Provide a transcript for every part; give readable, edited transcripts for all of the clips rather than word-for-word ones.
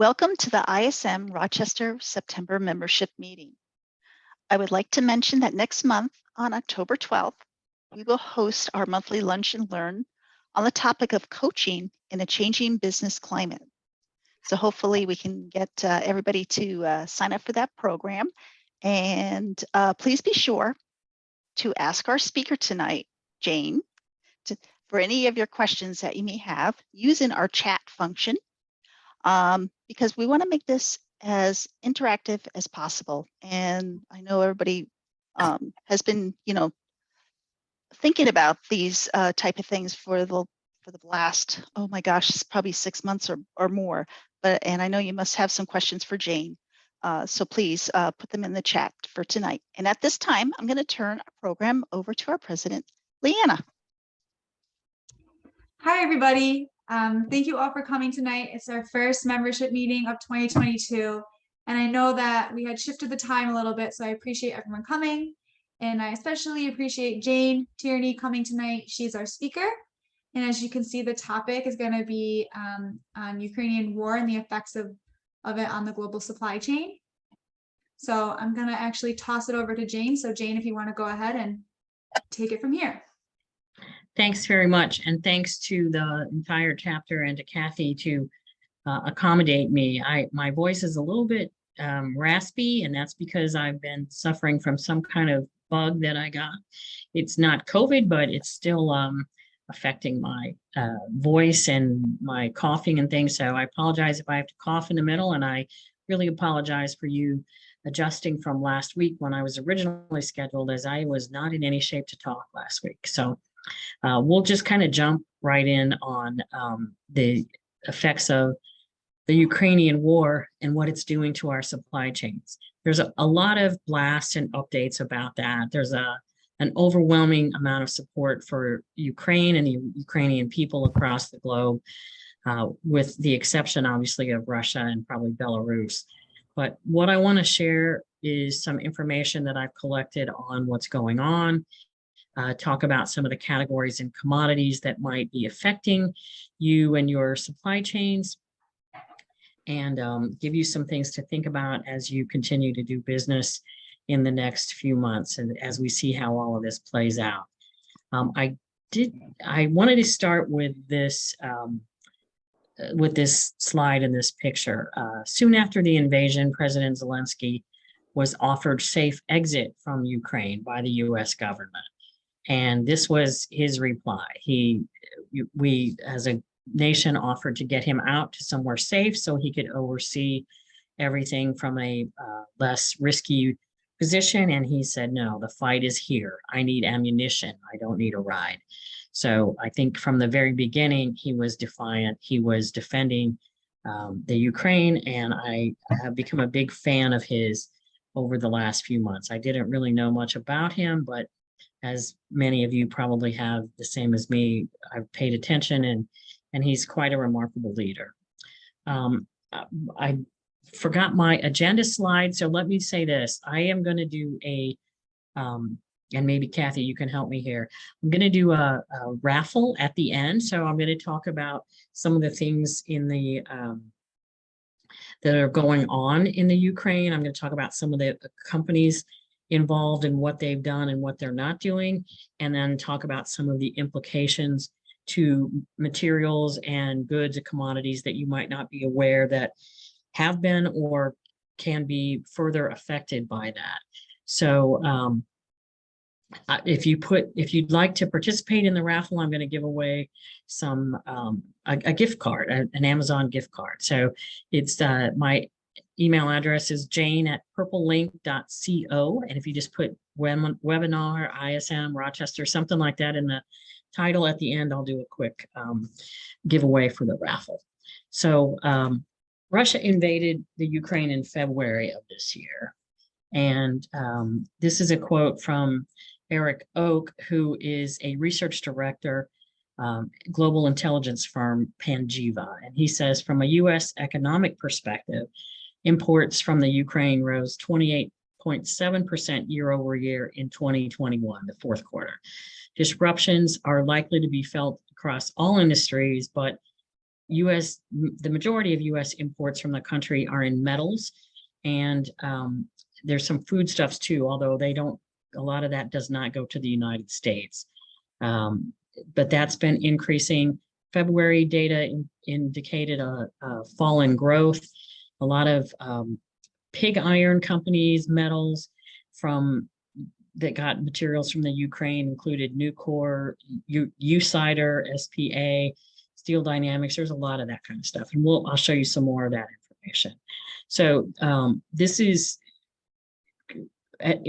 Welcome to the ISM Rochester September membership meeting. I would like to mention that next month on October 12th, we will host our monthly Lunch and Learn on the topic of coaching in a changing business climate. So hopefully we can get everybody to sign up for that program. And please be sure to ask our speaker tonight, Jane, for any of your questions that you may have using our chat function. Because we want to make this as interactive as possible. And I know everybody has been, thinking about these type of things for the last, oh my gosh, it's probably 6 months or more. And I know you must have some questions for Jane. So please put them in the chat for tonight. And at this time, I'm going to turn our program over to our president, Leanna. Hi, everybody. Thank you all for coming tonight. It's our first membership meeting of 2022. And I know that we had shifted the time a little bit, so I appreciate everyone coming. And I especially appreciate Jane Tierney coming tonight. She's our speaker. And as you can see, the topic is going to be on Ukrainian war and the effects of it on the global supply chain. So I'm going to actually toss it over to Jane. So Jane, if you want to go ahead and take it from here. Thanks very much. And thanks to the entire chapter and to Kathy to accommodate me. My voice is a little bit raspy, and that's because I've been suffering from some kind of bug that I got. It's not COVID, but it's still affecting my voice and my coughing and things. So I apologize if I have to cough in the middle, and I really apologize for you adjusting from last week when I was originally scheduled, as I was not in any shape to talk last week. So we'll just kind of jump right in on the effects of the Ukrainian war and what it's doing to our supply chains. There's a lot of blasts and updates about that. There's an overwhelming amount of support for Ukraine and the Ukrainian people across the globe, with the exception, obviously, of Russia and probably Belarus. But what I want to share is some information that I've collected on what's going on. Talk about some of the categories and commodities that might be affecting you and your supply chains, and give you some things to think about as you continue to do business in the next few months and as we see how all of this plays out. I wanted to start with this slide and this picture. Soon after the invasion, President Zelensky was offered safe exit from Ukraine by the US government. And this was his reply. We as a nation offered to get him out to somewhere safe so he could oversee everything from a less risky position. And he said, no, the fight is here. I need ammunition. I don't need a ride. So I think from the very beginning, he was defiant. He was defending the Ukraine. And I have become a big fan of his over the last few months. I didn't really know much about him, but as many of you probably have, the same as me, I've paid attention, and he's quite a remarkable leader. I forgot my agenda slide, so let me say this. I am going to do and maybe Kathy, you can help me here. I'm going to do a raffle at the end. So I'm going to talk about some of the things in the that are going on in the Ukraine. I'm going to talk about some of the companies involved in what they've done and what they're not doing, and then talk about some of the implications to materials and goods and commodities that you might not be aware that have been or can be further affected by that. So if you'd like to participate in the raffle, I'm going to give away some a gift card, an Amazon gift card. So it's my email address is jane@purplelink.co. And if you just put webinar, ISM, Rochester, something like that in the title at the end, I'll do a quick giveaway for the raffle. So Russia invaded the Ukraine in February of this year. And this is a quote from Eric Oak, who is a research director, global intelligence firm Panjiva. And he says, from a U.S. economic perspective, imports from the Ukraine rose 28.7% year over year in 2021, the fourth quarter. Disruptions are likely to be felt across all industries, but the majority of US imports from the country are in metals, and there's some foodstuffs too, although a lot of that does not go to the United States. But that's been increasing. February data indicated a fall in growth. A lot of pig iron companies, metals that got materials from the Ukraine included Nucor, U-Cider, SPA, Steel Dynamics. There's a lot of that kind of stuff. And I'll show you some more of that information. So this is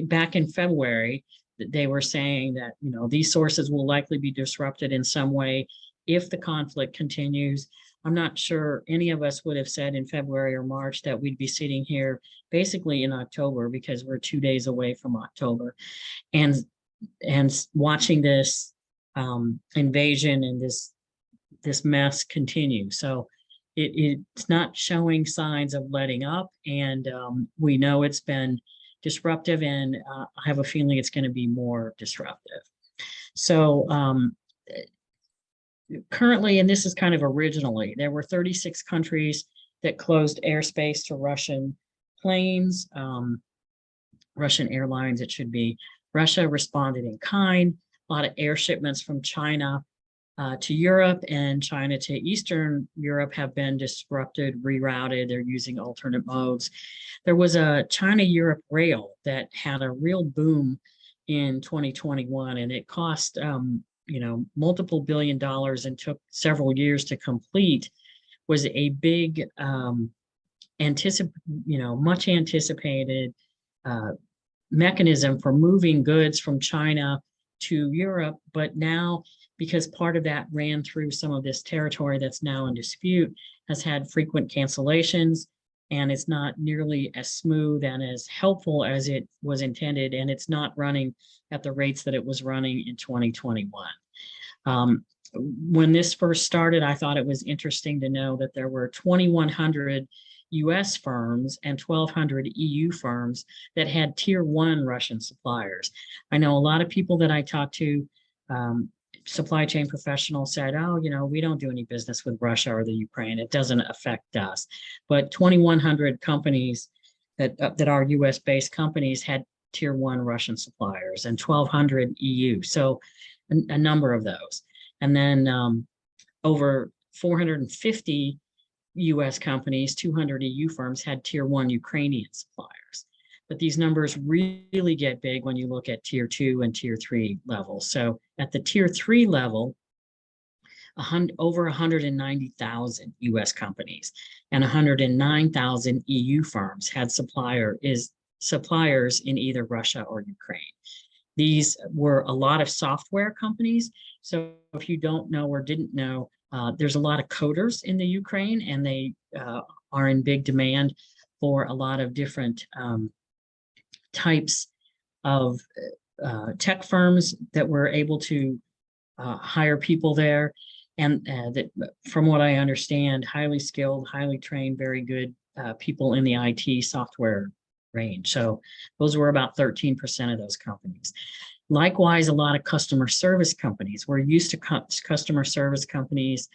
back in February, they were saying that, these sources will likely be disrupted in some way if the conflict continues. I'm not sure any of us would have said in February or March that we'd be sitting here basically in October, because we're 2 days away from October, and watching this invasion and this mess continue. So it's not showing signs of letting up, and we know it's been disruptive, and I have a feeling it's going to be more disruptive. So currently, and this is kind of originally, there were 36 countries that closed airspace to Russian planes, Russian airlines, it should be. Russia responded in kind. A lot of air shipments from China to Europe and China to Eastern Europe have been disrupted, rerouted. They're using alternate modes. There was a China-Europe rail that had a real boom in 2021, and it cost multiple $billion and took several years to complete. Was a big much anticipated mechanism for moving goods from China to Europe. But now, because part of that ran through some of this territory that's now in dispute, has had frequent cancellations, and it's not nearly as smooth and as helpful as it was intended, and it's not running at the rates that it was running in 2021. When this first started, I thought it was interesting to know that there were 2,100 US firms and 1,200 EU firms that had tier 1 Russian suppliers. I know a lot of people that I talked to, supply chain professionals, said, oh, we don't do any business with Russia or the Ukraine. It doesn't affect us. But 2,100 companies that are US based companies had tier 1 Russian suppliers, and 1,200 EU. So a number of those. And then over 450 US companies, 200 EU firms had tier 1 Ukrainian suppliers. But these numbers really get big when you look at tier 2 and tier 3 levels. So at the tier 3 level, over 190,000 US companies and 109,000 EU firms had suppliers in either Russia or Ukraine. These were a lot of software companies. So if you don't know or didn't know, there's a lot of coders in the Ukraine, and they are in big demand for a lot of different types of tech firms that were able to hire people there. And that, from what I understand, highly skilled, highly trained, very good people in the IT software range. So those were about 13% of those companies. Likewise, a lot of customer service companies. We're used to customer service companies.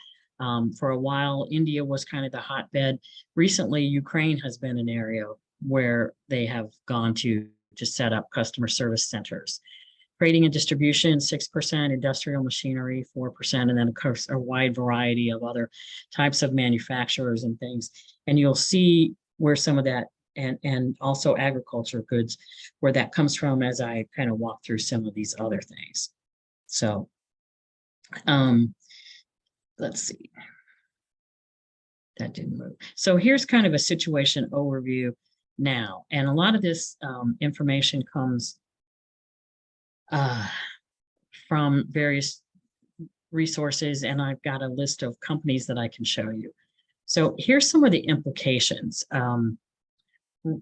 For a while, India was kind of the hotbed. Recently, Ukraine has been an area where they have gone to set up customer service centers. Trading and distribution, 6%, industrial machinery, 4%, and then of course a wide variety of other types of manufacturers and things. And you'll see where some of that, and also agriculture goods, where that comes from as I kind of walk through some of these other things. So let's see. That didn't move. So here's kind of a situation overview now. And a lot of this information comes from various resources, and I've got a list of companies that I can show you. So here's some of the implications.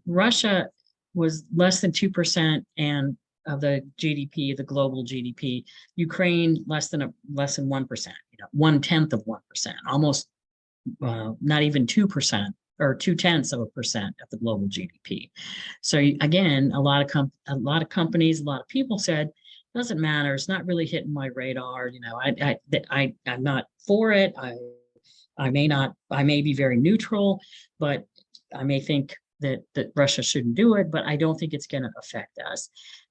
Russia was less than 2% and of the GDP, the global GDP. Ukraine less than 1%, 1/10 of 1%, almost not even 2% or 0.2% of the global GDP. So again, a lot of companies, a lot of people said, doesn't matter. It's not really hitting my radar. I'm not for it. I may be very neutral, but I may think that Russia shouldn't do it, but I don't think it's going to affect us.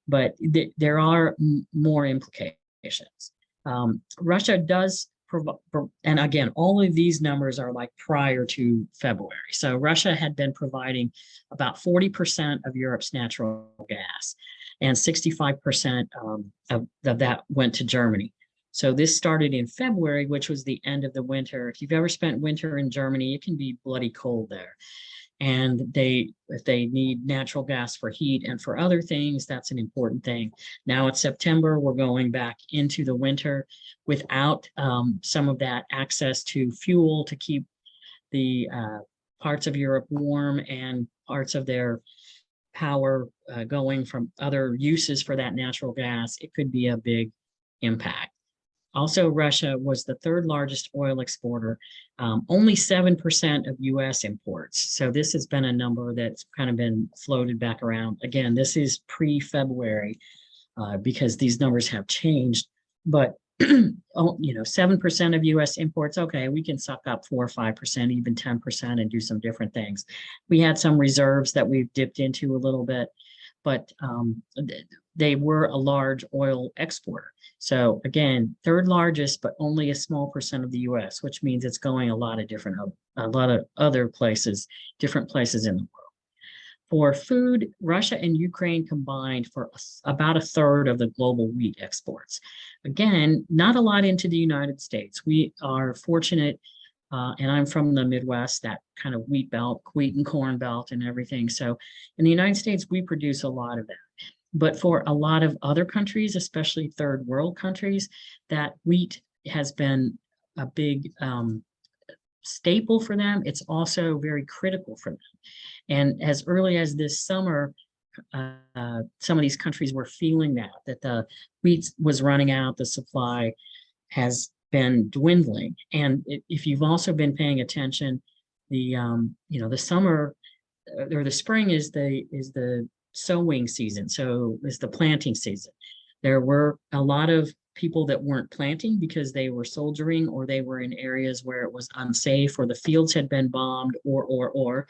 But there are more implications. Russia does provide, and again, all of these numbers are like prior to February. So Russia had been providing about 40% of Europe's natural gas, and 65% of that went to Germany. So this started in February, which was the end of the winter. If you've ever spent winter in Germany, it can be bloody cold there. And if they need natural gas for heat and for other things, that's an important thing. Now it's September, we're going back into the winter without some of that access to fuel to keep the parts of Europe warm and parts of their power going from other uses for that natural gas. It could be a big impact. Also, Russia was the third largest oil exporter, only 7% of US imports. So this has been a number that's kind of been floated back around. Again, this is pre-February because these numbers have changed, but 7% of US imports, okay, we can suck up 4 or 5%, even 10% and do some different things. We had some reserves that we've dipped into a little bit, but they were a large oil exporter. So again, third largest, but only a small percent of the US, which means it's going a lot of other places, different places in the world. For food, Russia and Ukraine combined for about a third of the global wheat exports. Again, not a lot into the United States. We are fortunate, and I'm from the Midwest, that kind of wheat belt, wheat and corn belt and everything. So in the United States, we produce a lot of that. But for a lot of other countries, especially third world countries, that wheat has been a big staple for them. It's also very critical for them. And as early as this summer, some of these countries were feeling that the wheat was running out, the supply has been dwindling. And if you've also been paying attention, the summer or the spring is the sowing season. So is the planting season. There were a lot of people that weren't planting because they were soldiering or they were in areas where it was unsafe or the fields had been bombed or.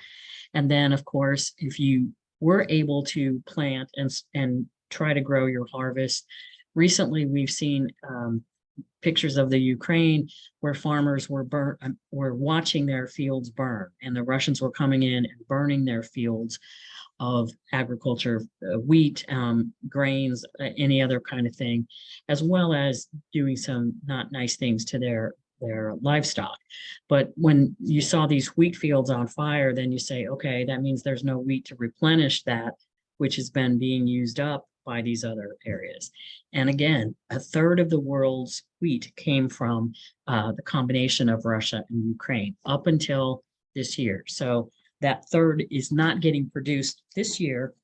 And then of course, if you were able to plant and try to grow your harvest, recently we've seen pictures of the Ukraine where farmers were watching their fields burn, and the Russians were coming in and burning their fields of agriculture, wheat, grains, any other kind of thing, as well as doing some not nice things to their livestock. But when you saw these wheat fields on fire, then you say, okay, that means there's no wheat to replenish that, which has been being used up by these other areas. And again, a third of the world's wheat came from the combination of Russia and Ukraine up until this year. So that third is not getting produced this year.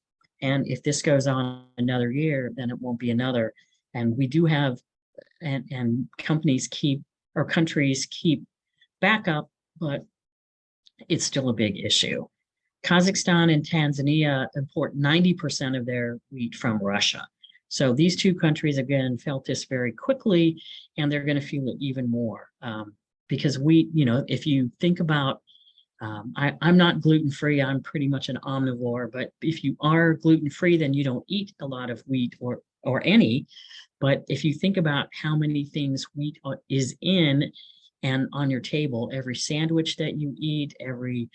And if this goes on another year, then it won't be another. And we do have, and countries keep backup, but it's still a big issue. Kazakhstan and Tanzania import 90% of their wheat from Russia. So these two countries, again, felt this very quickly, and they're going to feel it even more because wheat, if you think about, I'm not gluten-free, I'm pretty much an omnivore, but if you are gluten-free, then you don't eat a lot of wheat or any. But if you think about how many things wheat is in and on your table, every sandwich that you eat, every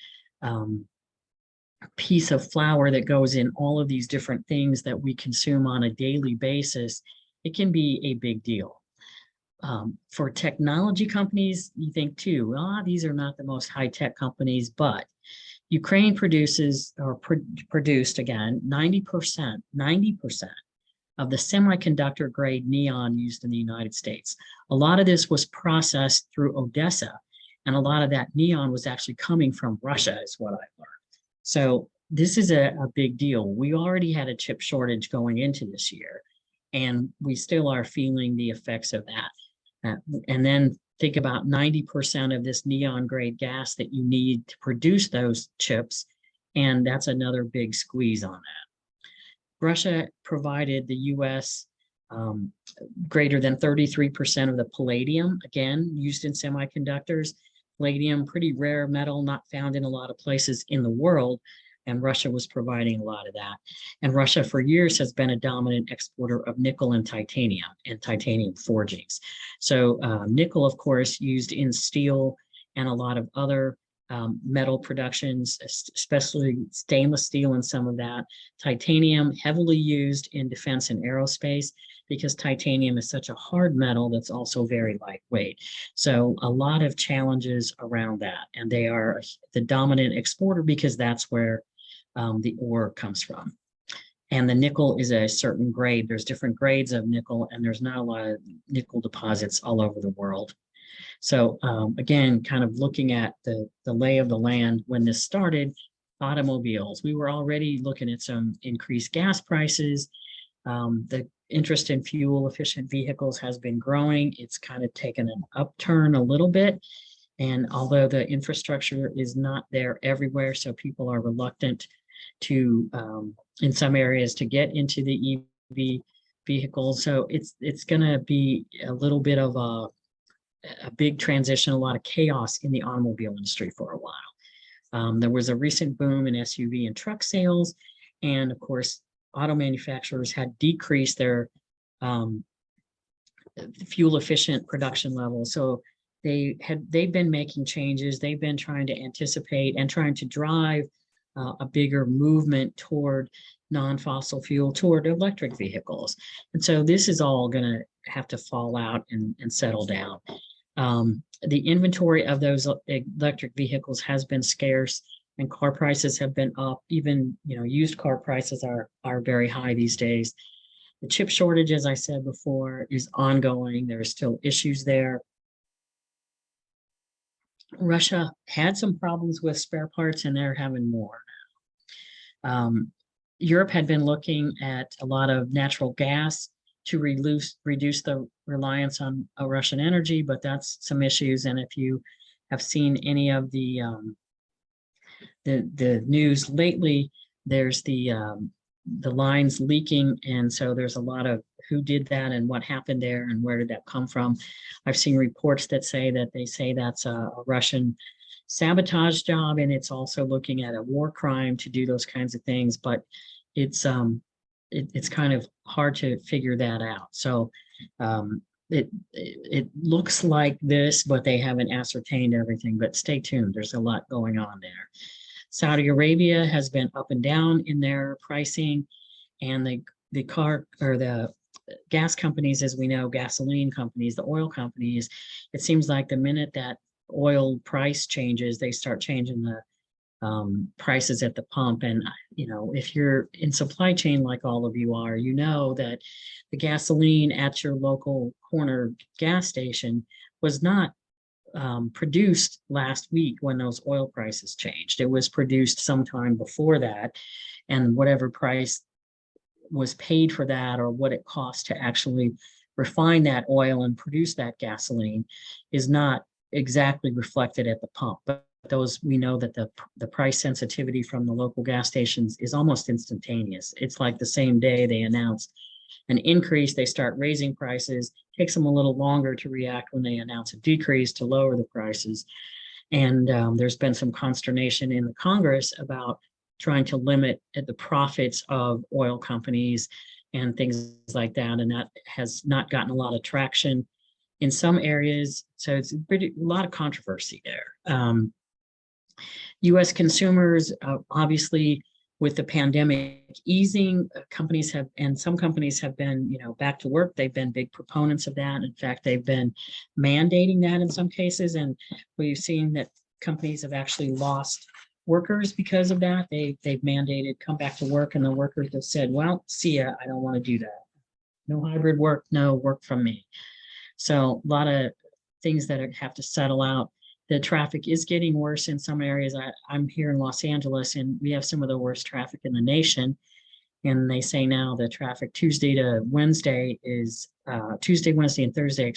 piece of flour that goes in all of these different things that we consume on a daily basis, it can be a big deal. For technology companies, you think too, these are not the most high-tech companies, but Ukraine produced again, 90% of the semiconductor grade neon used in the United States. A lot of this was processed through Odessa, and a lot of that neon was actually coming from Russia, is what I learned. So this is a big deal. We already had a chip shortage going into this year, and we still are feeling the effects of that. And then think about 90% of this neon grade gas that you need to produce those chips, and that's another big squeeze on that. Russia provided the US greater than 33% of the palladium, again, used in semiconductors. palladium, pretty rare metal, not found in a lot of places in the world. And Russia was providing a lot of that. And Russia for years has been a dominant exporter of nickel and titanium forgings. So nickel, of course, used in steel and a lot of other metal productions, especially stainless steel and some of that. Titanium heavily used in defense and aerospace because titanium is such a hard metal that's also very lightweight. So a lot of challenges around that. And they are the dominant exporter because that's where the ore comes from. And the nickel is a certain grade. There's different grades of nickel, and there's not a lot of nickel deposits all over the world. So again, kind of looking at the lay of the land when this started, automobiles, we were already looking at some increased gas prices. The interest in fuel efficient vehicles has been growing. It's kind of taken an upturn a little bit. And although the infrastructure is not there everywhere, so people are reluctant to, in some areas, to get into the EV vehicles. So it's going to be a little bit of a big transition, a lot of chaos in the automobile industry for a while. There was a recent boom in SUV and truck sales. And of course, auto manufacturers had decreased their fuel efficient production levels. So they've been making changes. They've been trying to anticipate and trying to drive a bigger movement toward non-fossil fuel, toward electric vehicles. And so this is all going to have to fall out and settle down. The inventory of those electric vehicles has been scarce, and car prices have been up. Even, used car prices are very high these days. The chip shortage, as I said before, is ongoing. There are still issues there. Russia had some problems with spare parts, and they're having more now. Europe had been looking at a lot of natural gas to reduce the reliance on Russian energy, but that's some issues. And if you have seen any of the news lately, there's the lines leaking, and so there's a lot of who did that and what happened there and where did that come from. I've seen reports that say that's a Russian sabotage job, and it's also looking at a war crime to do those kinds of things, but it's kind of hard to figure that out. So it looks like this, but they haven't ascertained everything. But stay tuned, there's a lot going on there. Saudi Arabia has been up and down in their pricing, and the car or the gas companies, as we know, gasoline companies, the oil companies, it seems like the minute that oil price changes, they start changing the prices at the pump. And if you're in supply chain like all of you are, you know that the gasoline at your local corner gas station was not produced last week when those oil prices changed. It was produced sometime before that, and whatever price was paid for that, or what it costs to actually refine that oil and produce that gasoline, is not exactly reflected at the pump. But those, we know that the price sensitivity from the local gas stations is almost instantaneous. It's like the same day they announce an increase, they start raising prices. It takes them a little longer to react when they announce a decrease to lower the prices. And there's been some consternation in the Congress about trying to limit the profits of oil companies and things like that. And that has not gotten a lot of traction in some areas. So it's a lot of controversy there. U.S. consumers, obviously, with the pandemic easing, some companies have been, back to work. They've been big proponents of that. In fact, they've been mandating that in some cases. And we've seen that companies have actually lost workers because of that. They've mandated come back to work, and the workers have said, well, see ya, I don't want to do that. No hybrid work, no work from me. So a lot of things that have to settle out. The traffic is getting worse in some areas. I'm here in Los Angeles, and we have some of the worst traffic in the nation. And they say now the traffic Tuesday, Wednesday, and Thursday,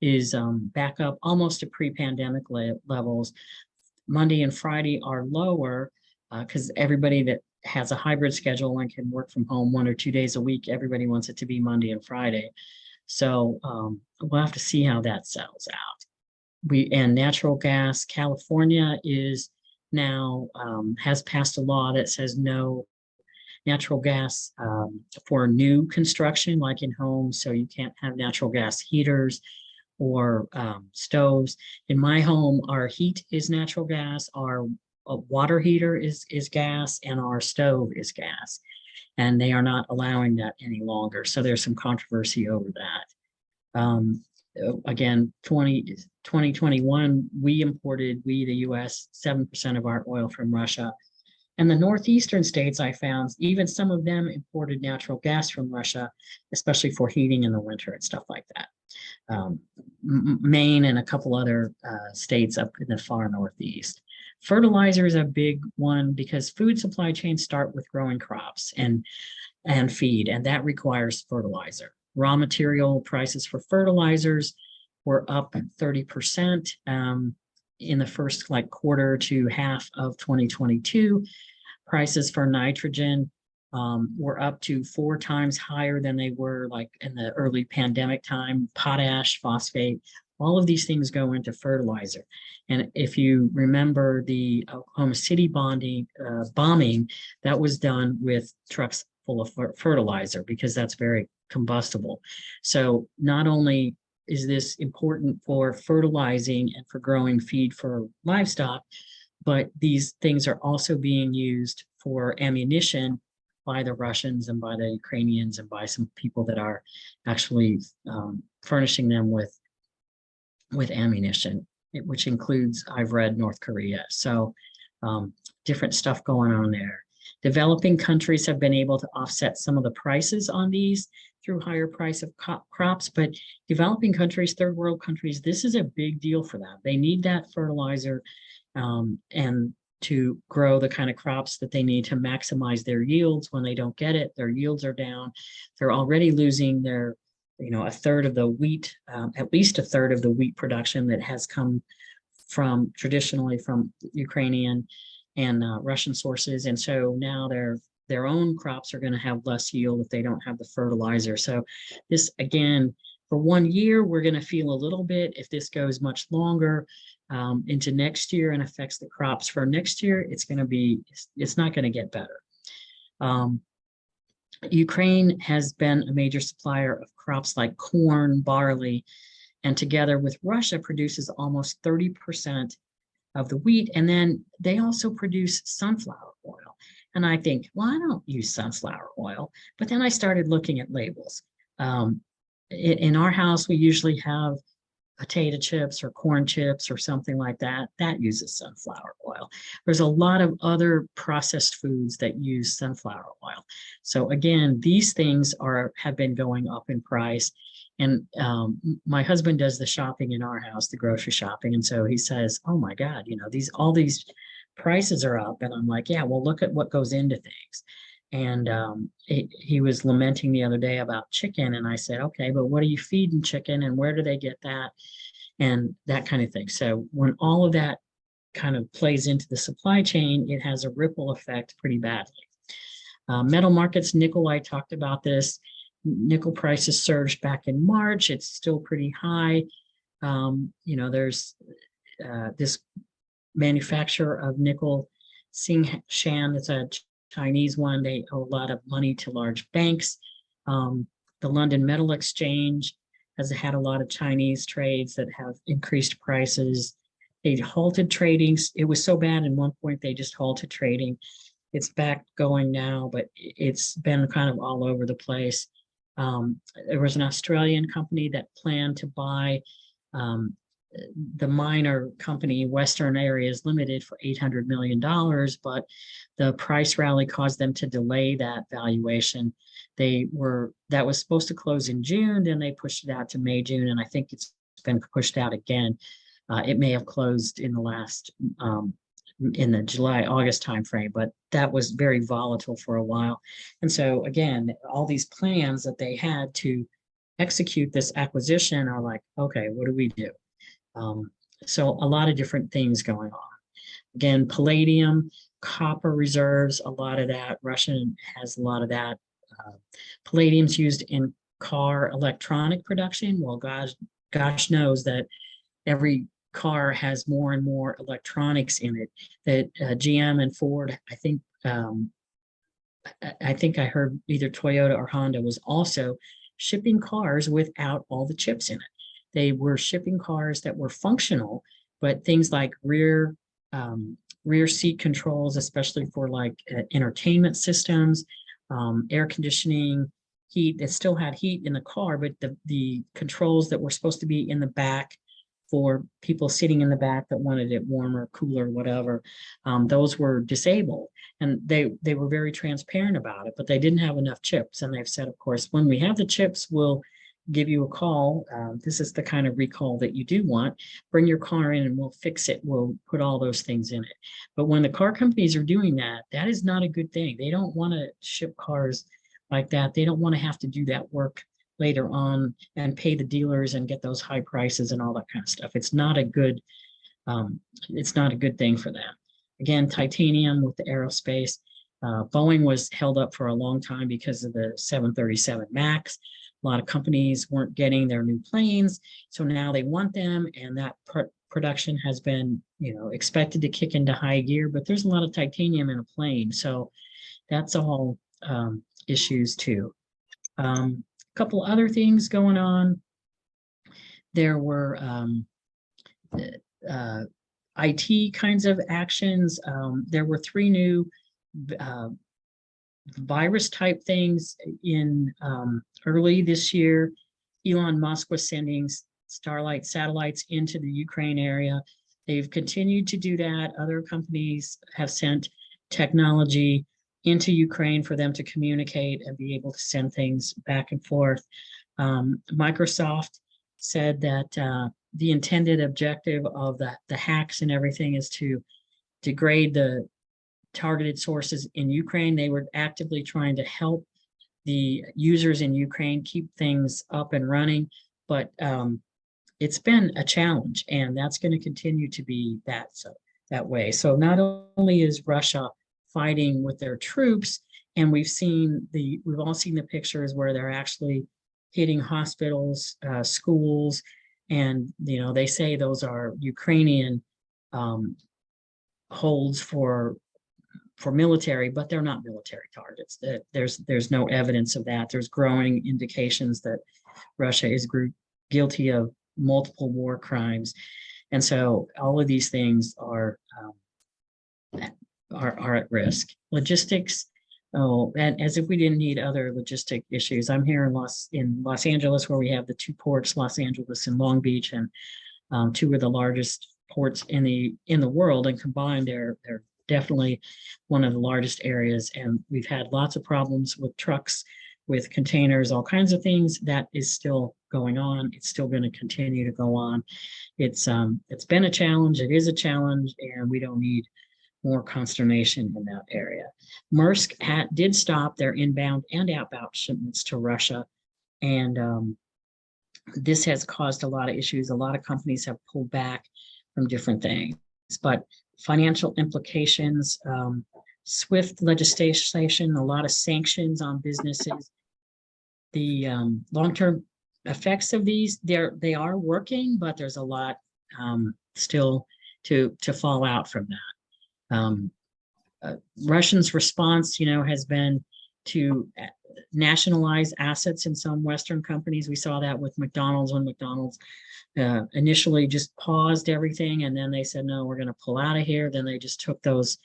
is back up almost to pre-pandemic levels. Monday and Friday are lower because everybody that has a hybrid schedule and can work from home 1 or 2 days a week, everybody wants it to be Monday and Friday. So we'll have to see how that settles out. and natural gas. California is now has passed a law that says no natural gas for new construction, like in homes. So you can't have natural gas heaters or stoves. In my home, our heat is natural gas, our water heater is gas, and our stove is gas. And they are not allowing that any longer. So there's some controversy over that. Again, 2021, we, the US, 7% of our oil from Russia. And the northeastern states, I found, even some of them imported natural gas from Russia, especially for heating in the winter and stuff like that. Maine and a couple other states up in the far northeast. Fertilizer is a big one because food supply chains start with growing crops and feed, and that requires fertilizer. Raw material prices for fertilizers were up 30% in the first quarter to half of 2022. Prices for nitrogen were up to 4 times higher than they were in the early pandemic time. Potash, phosphate, all of these things go into fertilizer. And if you remember the Oklahoma City bombing, that was done with trucks full of fertilizer because that's very combustible. So not only is this important for fertilizing and for growing feed for livestock, but these things are also being used for ammunition by the Russians and by the Ukrainians and by some people that are actually furnishing them with ammunition, which includes, I've read, North Korea. So different stuff going on there. Developing countries have been able to offset some of the prices on these through higher price of crops, but developing countries, third world countries, this is a big deal for them. They need that fertilizer and to grow the kind of crops that they need to maximize their yields. When they don't get it, their yields are down. They're already losing their, a third of the wheat, at least a third of the wheat production that has come traditionally from Ukrainian and Russian sources. And so now their own crops are going to have less yield if they don't have the fertilizer. So this, again, for 1 year, we're going to feel a little bit. If this goes much longer into next year and affects the crops for next year, it's not going to get better. Ukraine has been a major supplier of crops like corn, barley, and together with Russia produces almost 30% of the wheat. And then they also produce sunflower oil. And I think, well, I don't use sunflower oil. But then I started looking at labels. In our house, we usually have potato chips or corn chips or something like that. That uses sunflower oil. There's a lot of other processed foods that use sunflower oil. So again, these things have been going up in price. And my husband does the shopping in our house, the grocery shopping. And so he says, oh my God, all these prices are up. And I'm like, yeah, well, look at what goes into things. And he was lamenting the other day about chicken. And I said, okay, but what are you feeding chicken and where do they get that? And that kind of thing. So when all of that kind of plays into the supply chain, it has a ripple effect pretty badly. Metal markets, nickel, I talked about this. Nickel prices surged back in March. It's still pretty high. There's this manufacturer of nickel, Tsingshan, it's a Chinese one. They owe a lot of money to large banks. The London Metal Exchange has had a lot of Chinese trades that have increased prices. They halted trading. It was so bad at one point, they just halted trading. It's back going now, but it's been kind of all over the place. There was an Australian company that planned to buy the miner company Western Areas Limited for $800 million, but the price rally caused them to delay that valuation. That was supposed to close in June, then they pushed it out to May, June, and I think it's been pushed out again. It may have closed in the July, August timeframe, but that was very volatile for a while. And so again, all these plans that they had to execute this acquisition are like, okay, what do we do? So a lot of different things going on. Again, palladium, copper reserves, a lot of that. Russia has a lot of that. Palladium's used in car electronic production. Well, gosh knows that every car has more and more electronics in it, that GM and Ford, I think I heard either Toyota or Honda was also shipping cars without all the chips in it. They were shipping cars that were functional, but things like rear seat controls, especially for like entertainment systems, air conditioning, heat, that still had heat in the car, but the controls that were supposed to be in the back for people sitting in the back that wanted it warmer, cooler, whatever, those were disabled. And they were very transparent about it, but they didn't have enough chips. And they've said, of course, when we have the chips, we'll give you a call. This is the kind of recall that you do want. Bring your car in and we'll fix it. We'll put all those things in it. But when the car companies are doing that, that is not a good thing. They don't want to ship cars like that. They don't want to have to do that work later on and pay the dealers and get those high prices and all that kind of stuff. It's not a good thing for them. Again, titanium with the aerospace. Boeing was held up for a long time because of the 737 MAX. A lot of companies weren't getting their new planes, so now they want them, and that production has been, expected to kick into high gear. But there's a lot of titanium in a plane, so that's all issues too. A couple other things going on. There were IT kinds of actions. There were 3 new virus type things in early this year. Elon Musk was sending Starlight satellites into the Ukraine area. They've continued to do that. Other companies have sent technology into Ukraine for them to communicate and be able to send things back and forth. Microsoft said that the intended objective of the hacks and everything is to degrade the targeted sources in Ukraine. They were actively trying to help the users in Ukraine keep things up and running, but it's been a challenge, and that's going to continue to be that way. So not only is Russia fighting with their troops, and we've all seen the pictures where they're actually hitting hospitals, schools, and they say those are Ukrainian holds for military, but they're not military targets. There's no evidence of that. There's growing indications that Russia is guilty of multiple war crimes, and so all of these things are at risk. Logistics. Oh, and as if we didn't need other logistic issues. I'm here in Los Angeles, where we have the 2 ports, Los Angeles and Long Beach, and 2 of the largest ports in the world, and combined they're definitely one of the largest areas. And we've had lots of problems with trucks, with containers, all kinds of things. That is still going on. It's still going to continue to go on. It's been a challenge. It is a challenge, and we don't need more consternation in that area. Maersk did stop their inbound and outbound shipments to Russia, and this has caused a lot of issues. A lot of companies have pulled back from different things, but financial implications, SWIFT legislation, a lot of sanctions on businesses. The long-term effects of these, they are working, but there's a lot still to fall out from that. Russians' response, has been to nationalize assets in some Western companies. We saw that with McDonald's, when McDonald's initially just paused everything, and then they said, no, we're going to pull out of here. Then they just took those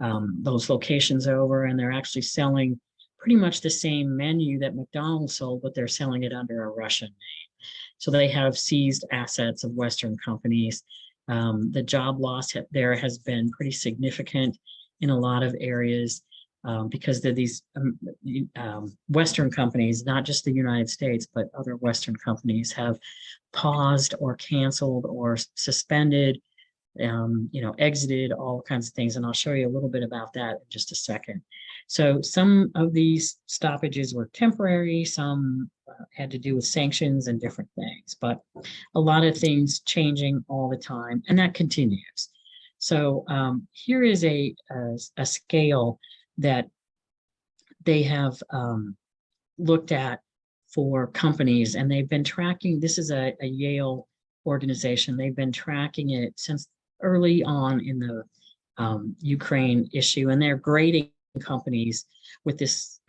locations over, and they're actually selling pretty much the same menu that McDonald's sold, but they're selling it under a Russian name. So they have seized assets of Western companies. The job loss there has been pretty significant in a lot of areas because these Western companies, not just the United States, but other Western companies have paused or canceled or suspended, exited, all kinds of things. And I'll show you a little bit about that in just a second. So some of these stoppages were temporary, some had to do with sanctions and different things, but a lot of things changing all the time, and that continues. So here is a scale that they have looked at for companies, and they've been tracking. This is a Yale organization. They've been tracking it since early on in the Ukraine issue, and they're grading companies with this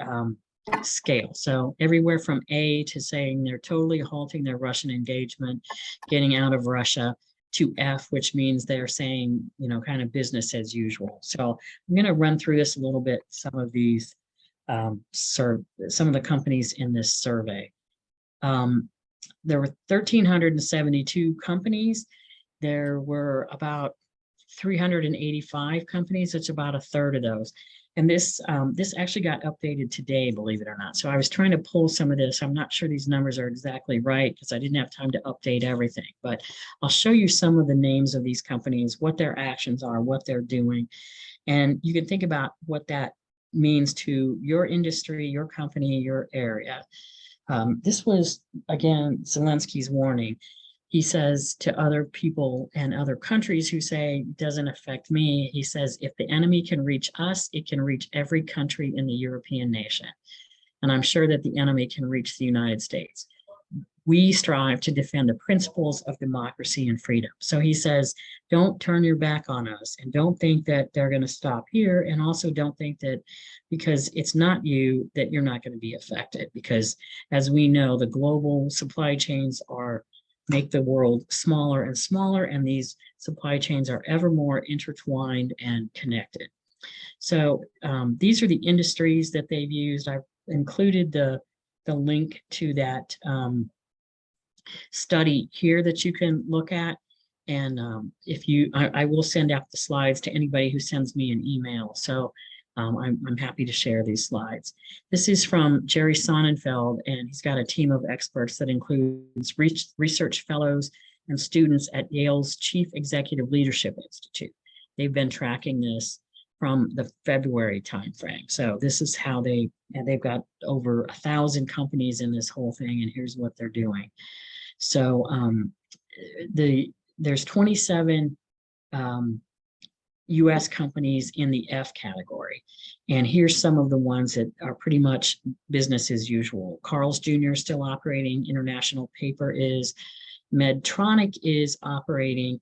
scale. So everywhere from A to saying they're totally halting their Russian engagement, getting out of Russia, to F, which means they're saying, you know, kind of business as usual. So I'm going to run through this a little bit, some of these, some of the companies in this survey. There were 1,372 companies. There were about 385 companies. It's about a third of those. And this actually got updated today, believe it or not. So I was trying to pull some of this. I'm not sure these numbers are exactly right because I didn't have time to update everything, but I'll show you some of the names of these companies, what their actions are, what they're doing. And you can think about what that means to your industry, your company, your area. This was, again, Zelensky's warning. He says to other people and other countries who say, it doesn't affect me, he says, if the enemy can reach us, it can reach every country in the European nation. And I'm sure that the enemy can reach the United States. We strive to defend the principles of democracy and freedom. So he says, don't turn your back on us, and don't think that they're going to stop here. And also don't think that because it's not you, that you're not going to be affected. Because as we know, the global supply chains make the world smaller and smaller, and these supply chains are ever more intertwined and connected. So these are the industries that they've used. I've included the link to that study here that you can look at. And I will send out the slides to anybody who sends me an email. So I'm happy to share these slides. This is from Jerry Sonnenfeld, and he's got a team of experts that includes research fellows and students at Yale's Chief Executive Leadership Institute. They've been tracking this from the February timeframe. So this is how they've got over 1,000 companies in this whole thing, and here's what they're doing. So there's 27 US companies in the F category. And here's some of the ones that are pretty much business as usual. Carl's Jr. is still operating. International Paper is. Medtronic is operating.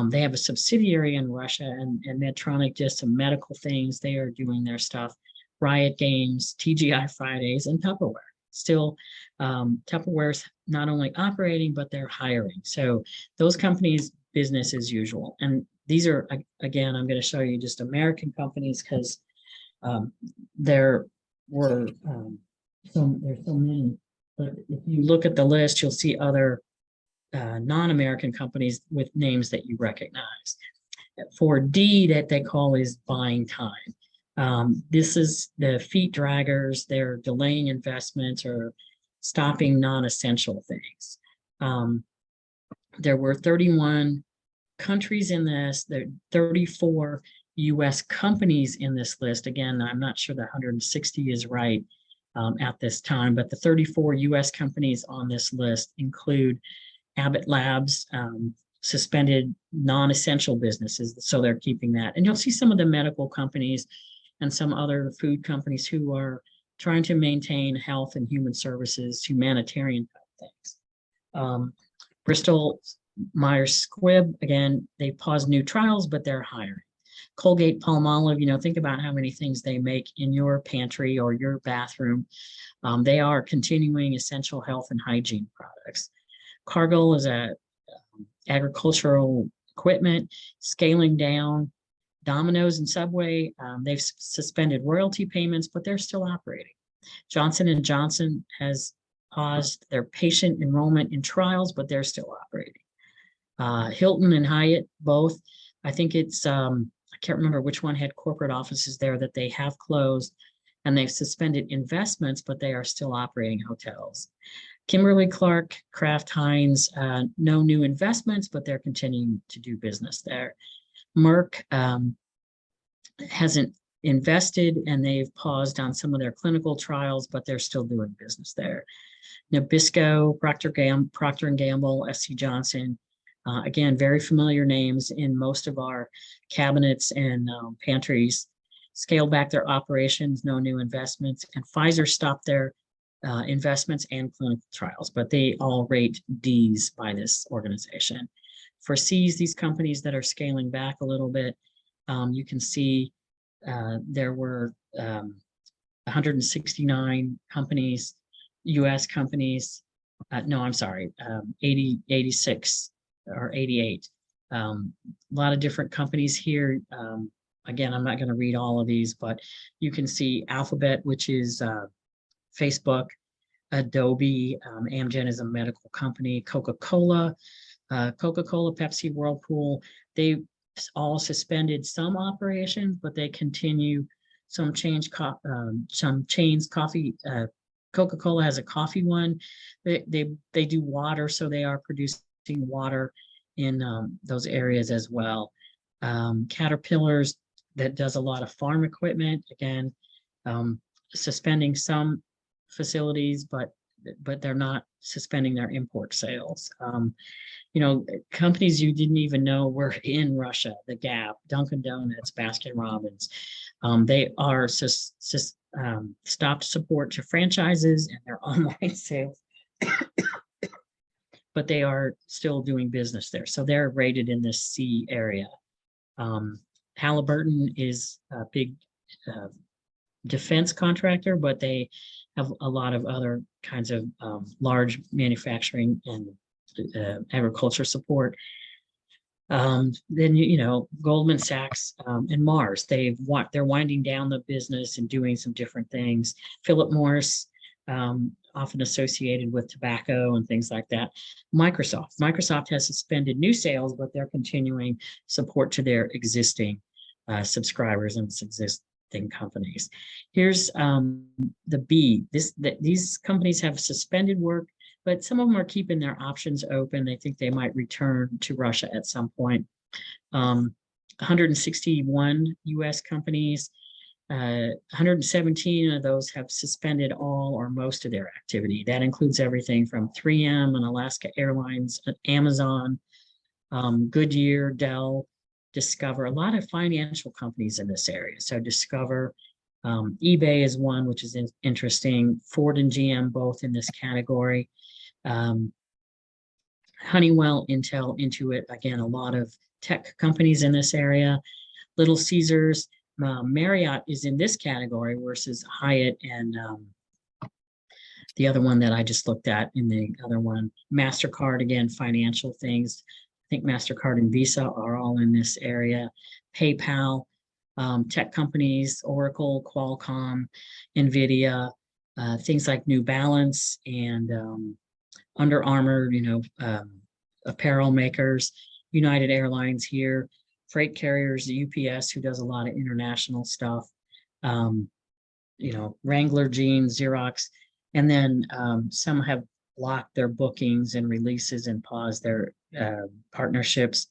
They have a subsidiary in Russia, and Medtronic does some medical things. They are doing their stuff. Riot Games, TGI Fridays, and Tupperware. Still, Tupperware's not only operating, but they're hiring. So those companies, business as usual. And these are, again, I'm going to show you just American companies because there's so many. But if you look at the list, you'll see other non-American companies with names that you recognize. For D, that they call is buying time. This is the feet draggers. They're delaying investments or stopping non-essential things. There were 31 countries in this. There are 34 US companies in this list. Again, I'm not sure the 160 is right at this time, but the 34 US companies on this list include Abbott Labs, suspended non-essential businesses, so they're keeping that. And you'll see some of the medical companies and some other food companies who are trying to maintain health and human services, humanitarian things. Bristol Myers Squibb, again, they paused new trials, but they're hiring. Colgate Palmolive, you know, think about how many things they make in your pantry or your bathroom. They are continuing essential health and hygiene products. Cargill is a agricultural equipment, scaling down. Domino's and Subway, they've suspended royalty payments, but they're still operating. Johnson & Johnson has paused their patient enrollment in trials, but they're still operating. Hilton and Hyatt, both, I think it's, I can't remember which one had corporate offices there, that they have closed, and they've suspended investments, but they are still operating hotels. Kimberly-Clark, Kraft Heinz, no new investments, but they're continuing to do business there. Merck hasn't invested, and they've paused on some of their clinical trials, but they're still doing business there. Nabisco, Procter & Gamble, SC Johnson, again, very familiar names in most of our cabinets and pantries, scaled back their operations, no new investments, and Pfizer stopped their investments and clinical trials, but they all rate Ds by this organization. For Cs, these companies that are scaling back a little bit, you can see there were 169 companies, US companies, no, I'm sorry, 86 or 88. A lot of different companies here. Again, I'm not going to read all of these, but you can see Alphabet, which is Facebook, Adobe, Amgen is a medical company, Coca-Cola, Pepsi, Whirlpool. They all suspended some operations, but they continue some chains. Coffee, Coca-Cola has a coffee one. They do water, so they are producing water in those areas as well. Caterpillar's that does a lot of farm equipment, again, suspending some facilities, but they're not suspending their import sales. You know, companies you didn't even know were in Russia, the Gap, Dunkin' Donuts, Baskin Robbins, they are stopped support to franchises and their online sales, but they are still doing business there. So they're rated in this C area. Halliburton is a big defense contractor, but they have a lot of other kinds of large manufacturing and agriculture support. Then, you know, Goldman Sachs and Mars, they're winding down the business and doing some different things. Philip Morris, often associated with tobacco and things like that. Microsoft has suspended new sales, but they're continuing support to their existing subscribers and existing companies. Here's the B. These companies have suspended work, but some of them are keeping their options open. They think they might return to Russia at some point. 161 US companies, 117 of those have suspended all or most of their activity. That includes everything from 3M and Alaska Airlines, Amazon, Goodyear, Dell, Discover, a lot of financial companies in this area. So Discover, eBay is one, which is interesting. Ford and GM both in this category. Honeywell, Intel, Intuit, again, a lot of tech companies in this area. Little Caesars, Marriott is in this category versus Hyatt and the other one that I just looked at in the other one. MasterCard, again, financial things. I think MasterCard and Visa are all in this area. PayPal, tech companies, Oracle, Qualcomm, NVIDIA, things like New Balance and Under Armour, you know, apparel makers, United Airlines here, freight carriers, UPS, who does a lot of international stuff, you know, Wrangler Jeans, Xerox, and then some have blocked their bookings and releases and paused their partnerships,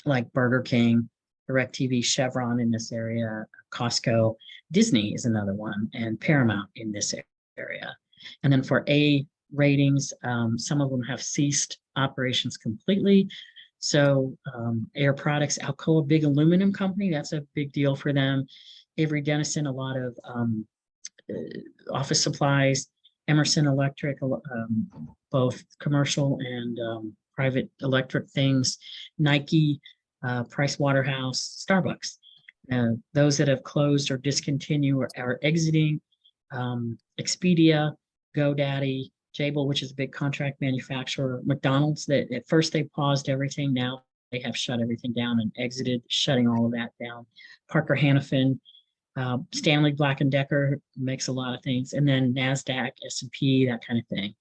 like Burger King, DirecTV, Chevron in this area, Costco, Disney is another one, and Paramount in this area. And then for A ratings, some of them have ceased operations completely. So Air Products, Alcoa, big aluminum company, that's a big deal for them. Avery Dennison, a lot of office supplies. Emerson Electric, both commercial and private electric things. Nike, Price Waterhouse, Starbucks. Those that have closed or discontinued or are exiting. Expedia, GoDaddy, Jabil, which is a big contract manufacturer. McDonald's, that at first they paused everything. Now they have shut everything down and exited, shutting all of that down. Parker Hannifin, Stanley Black & Decker makes a lot of things. And then NASDAQ, S&P, that kind of thing.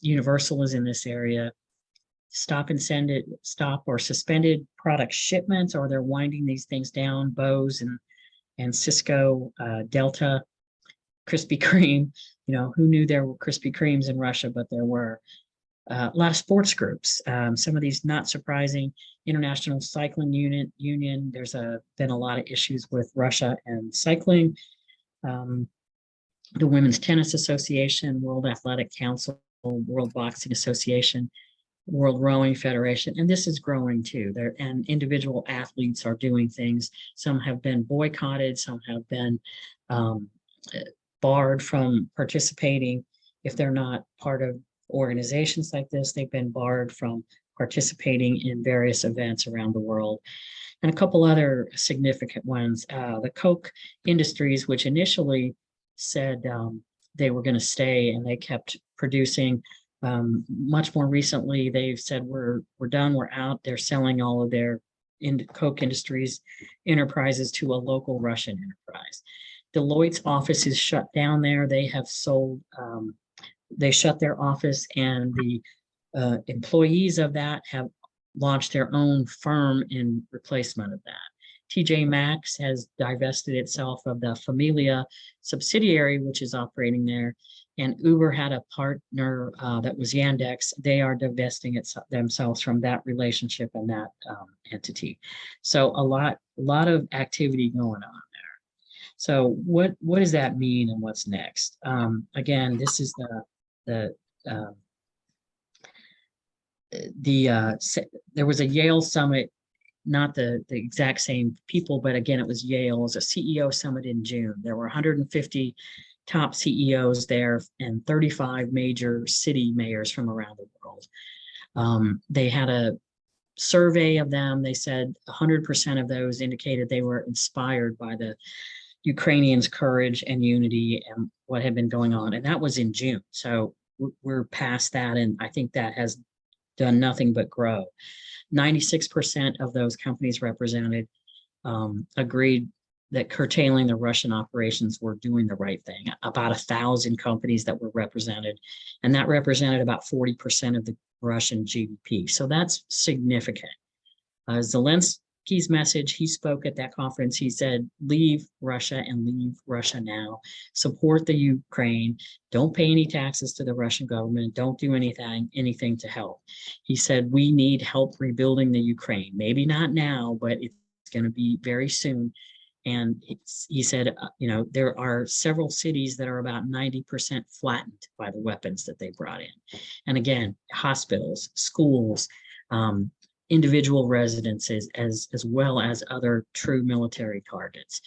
Universal is in this area. Stop or suspended product shipments, or they're winding these things down. Bose and Cisco, Delta, Krispy Kreme. You know, who knew there were Krispy Kremes in Russia, but there were. A lot of sports groups. Some of these not surprising. International Cycling Union. There's been a lot of issues with Russia and cycling. The Women's Tennis Association, World Athletic Council, World Boxing Association, World Rowing Federation, and this is growing too. And individual athletes are doing things. Some have been boycotted. Some have been barred from participating. If they're not part of organizations like this, they've been barred from participating in various events around the world. And a couple other significant ones. The Koch Industries, which initially said they were going to stay and they kept producing. Much more recently, they've said we're done, we're out. They're selling all of their Koch Industries enterprises to a local Russian enterprise. Deloitte's office is shut down there. They have sold, they shut their office, and the employees of that have launched their own firm in replacement of that. TJ Maxx has divested itself of the Familia subsidiary, which is operating there. And Uber had a partner that was Yandex. They are divesting themselves from that relationship and that entity. So a lot of activity going on there. So what does that mean, and what's next? Again, this is there was a Yale summit, not the exact same people, but again, it was Yale. It was a CEO summit in June. There were 150 top CEOs there and 35 major city mayors from around the world. They had a survey of them. They said 100% of those indicated they were inspired by the Ukrainians' courage and unity and what had been going on. And that was in June. So we're past that. And I think that has done nothing but grow. 96% of those companies represented agreed that curtailing the Russian operations were doing the right thing. About 1,000 companies that were represented, and that represented about 40% of the Russian GDP. So that's significant. Zelensky's message, he spoke at that conference. He said, leave Russia and leave Russia now. Support the Ukraine. Don't pay any taxes to the Russian government. Don't do anything to help. He said, we need help rebuilding the Ukraine. Maybe not now, but it's going to be very soon. And he said, there are several cities that are about 90% flattened by the weapons that they brought in. And again, hospitals, schools, individual residences, as well as other true military targets.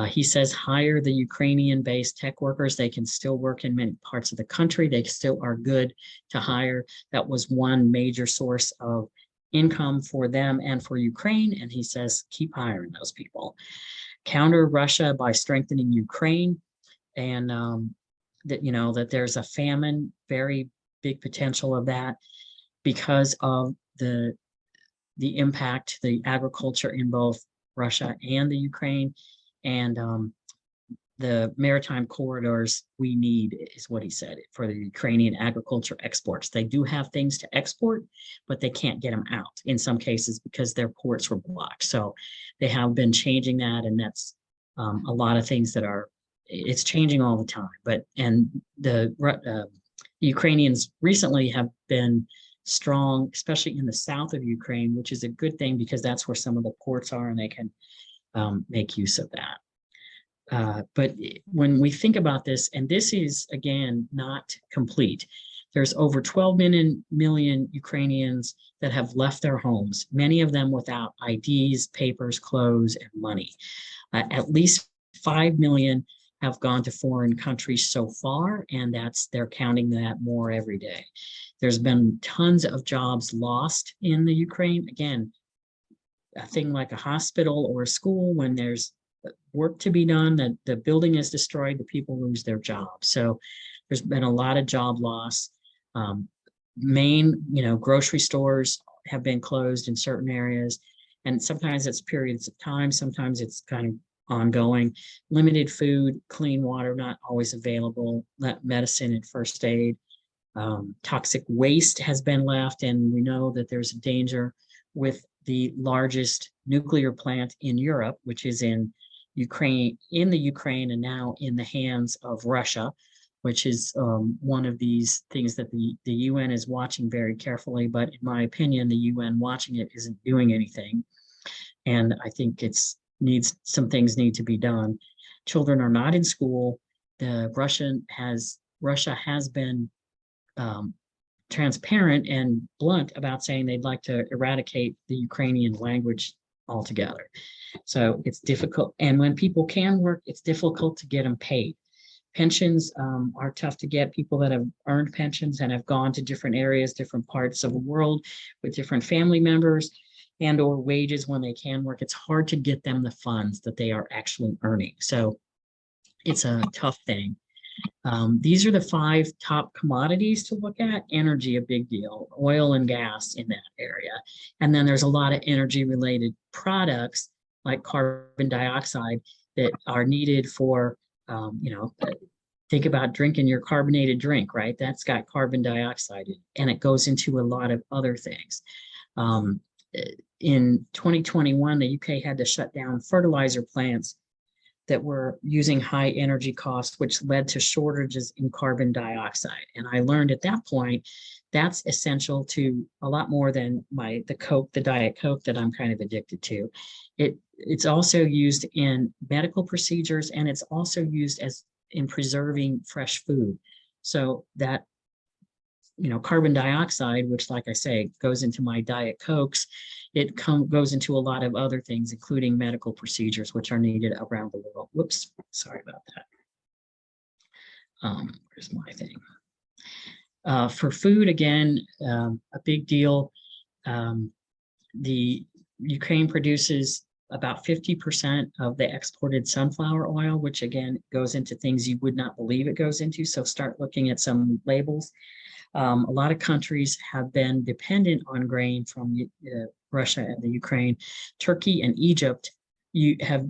He says, hire the Ukrainian-based tech workers. They can still work in many parts of the country. They still are good to hire. That was one major source of income for them and for Ukraine. And he says, keep hiring those people. Counter Russia by strengthening Ukraine, and that there's a famine, very big potential of that because of the impact, the agriculture in both Russia and the Ukraine, and the maritime corridors we need, is what he said, for the Ukrainian agriculture exports. They do have things to export, but they can't get them out in some cases because their ports were blocked. So they have been changing that, and that's a lot of things that it's changing all the time. And the Ukrainians recently have been strong, especially in the south of Ukraine, which is a good thing because that's where some of the ports are, and they can make use of that. But when we think about this, and this is, again, not complete, there's over 12 million Ukrainians that have left their homes, many of them without IDs, papers, clothes, and money. At least 5 million have gone to foreign countries so far, and they're counting that more every day. There's been tons of jobs lost in the Ukraine. Again, a thing like a hospital or a school, when there's work to be done, that the building is destroyed, the people lose their jobs. So there's been a lot of job loss. Grocery stores have been closed in certain areas, and sometimes it's periods of time, sometimes it's kind of ongoing. Limited food, clean water not always available, medicine and first aid. Toxic waste has been left, and we know that there's a danger with the largest nuclear plant in Europe, which is in the Ukraine, and now in the hands of Russia, which is one of these things that the UN is watching very carefully. But in my opinion, the UN watching it isn't doing anything. And I think some things need to be done. Children are not in school. Russia has been transparent and blunt about saying they'd like to eradicate the Ukrainian language altogether. So it's difficult. And when people can work, it's difficult to get them paid. Pensions are tough to get. People that have earned pensions and have gone to different areas, different parts of the world with different family members and or wages when they can work, it's hard to get them the funds that they are actually earning. So it's a tough thing. These are the 5 top commodities to look at. Energy, a big deal, oil and gas in that area. And then there's a lot of energy related products like carbon dioxide that are needed for, think about drinking your carbonated drink, right? That's got carbon dioxide in it, and it goes into a lot of other things. In 2021, the UK had to shut down fertilizer plants that were using high energy costs, which led to shortages in carbon dioxide. And I learned at that point, that's essential to a lot more than the Coke, the Diet Coke that I'm kind of addicted to. It's also used in medical procedures, and it's also used as in preserving fresh food. So that, carbon dioxide, which, like I say, goes into my Diet Cokes, it goes into a lot of other things, including medical procedures, which are needed around the world. Whoops, sorry about that. Where's my thing? For food, again, a big deal. The Ukraine produces about 50% of the exported sunflower oil, which again goes into things you would not believe it goes into. So start looking at some labels. A lot of countries have been dependent on grain from Russia and the Ukraine. Turkey and Egypt, you have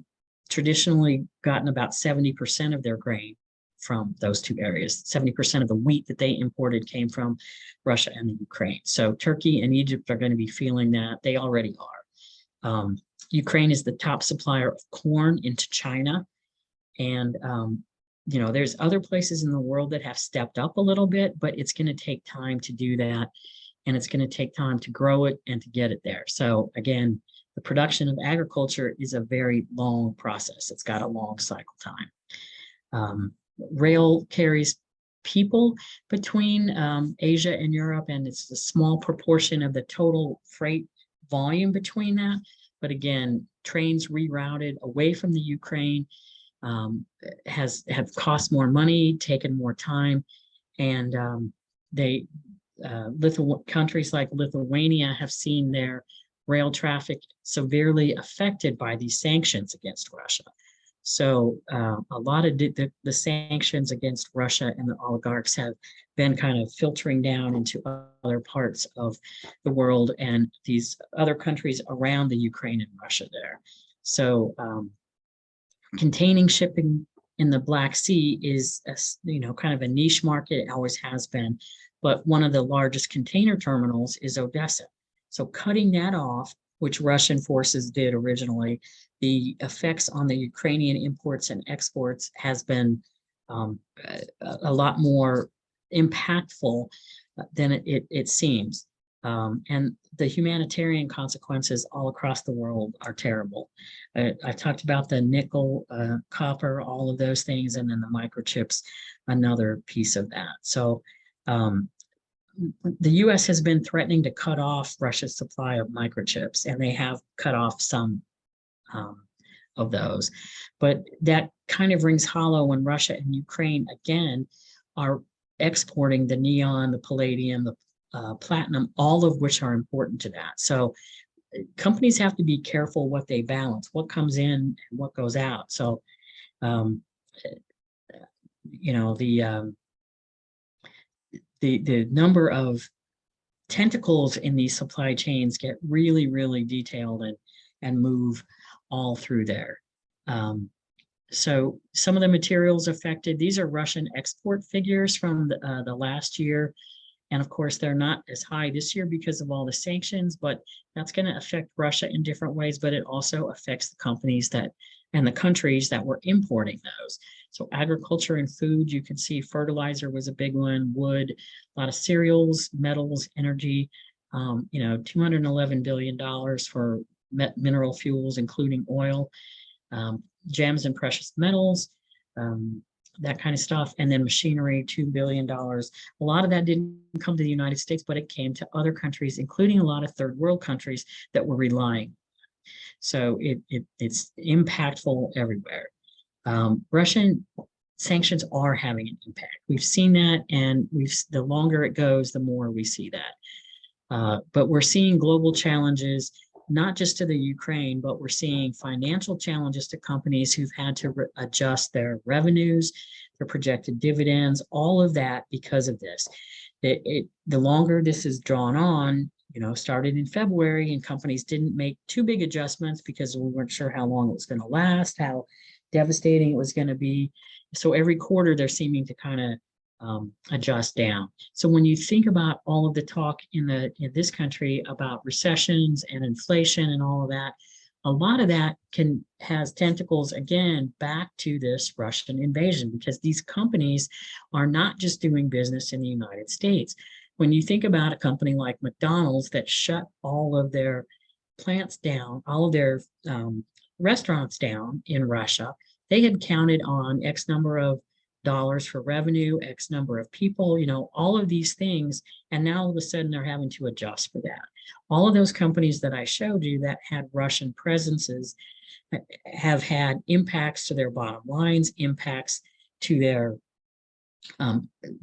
traditionally gotten about 70% of their grain from those 2 areas. 70% of the wheat that they imported came from Russia and the Ukraine. So Turkey and Egypt are going to be feeling that. They already are. Ukraine is the top supplier of corn into China. And there's other places in the world that have stepped up a little bit, but it's going to take time to do that. And it's going to take time to grow it and to get it there. So again, the production of agriculture is a very long process. It's got a long cycle time. Rail carries people between Asia and Europe, and it's a small proportion of the total freight volume between that. But again, trains rerouted away from the Ukraine have cost more money, taken more time, and countries like Lithuania have seen their rail traffic severely affected by these sanctions against Russia. So a lot of the sanctions against Russia and the oligarchs have been kind of filtering down into other parts of the world and these other countries around the Ukraine and Russia there. So containing shipping in the Black Sea is kind of a niche market. It always has been, but one of the largest container terminals is Odessa. So cutting that off, which Russian forces did originally, the effects on the Ukrainian imports and exports has been a lot more impactful than it seems. And the humanitarian consequences all across the world are terrible. I've talked about the nickel, copper, all of those things, and then the microchips, another piece of that. So the US has been threatening to cut off Russia's supply of microchips, and they have cut off some of those. But that kind of rings hollow when Russia and Ukraine, again, are exporting the neon, the palladium, the platinum, all of which are important to that. So companies have to be careful what they balance, what comes in and what goes out. So, the number of tentacles in these supply chains get really, really detailed and move all through there. So some of the materials affected, these are Russian export figures from the last year. And of course, they're not as high this year because of all the sanctions, but that's going to affect Russia in different ways, but it also affects the companies and the countries that were importing those. So agriculture and food, you can see fertilizer was a big one, wood, a lot of cereals, metals, energy, $211 billion for mineral fuels, including oil, gems and precious metals, that kind of stuff. And then machinery, $2 billion. A lot of that didn't come to the United States, but it came to other countries, including a lot of third world countries that were relying. So it's impactful everywhere. Russian sanctions are having an impact. We've seen that, and the longer it goes, the more we see that. But we're seeing global challenges, not just to the Ukraine, but we're seeing financial challenges to companies who've had to adjust their revenues, their projected dividends, all of that because of this. The longer this is drawn on, started in February, and companies didn't make too big adjustments because we weren't sure how long it was going to last, how devastating it was going to be. So every quarter they're seeming to kind of adjust down. So when you think about all of the talk in this country about recessions and inflation and all of that, a lot of that has tentacles again back to this Russian invasion, because these companies are not just doing business in the United States. When you think about a company like McDonald's that shut all of their plants down, all of their restaurants down in Russia, they had counted on X number of dollars for revenue, X number of people, all of these things. And now all of a sudden they're having to adjust for that. All of those companies that I showed you that had Russian presences have had impacts to their bottom lines, impacts to their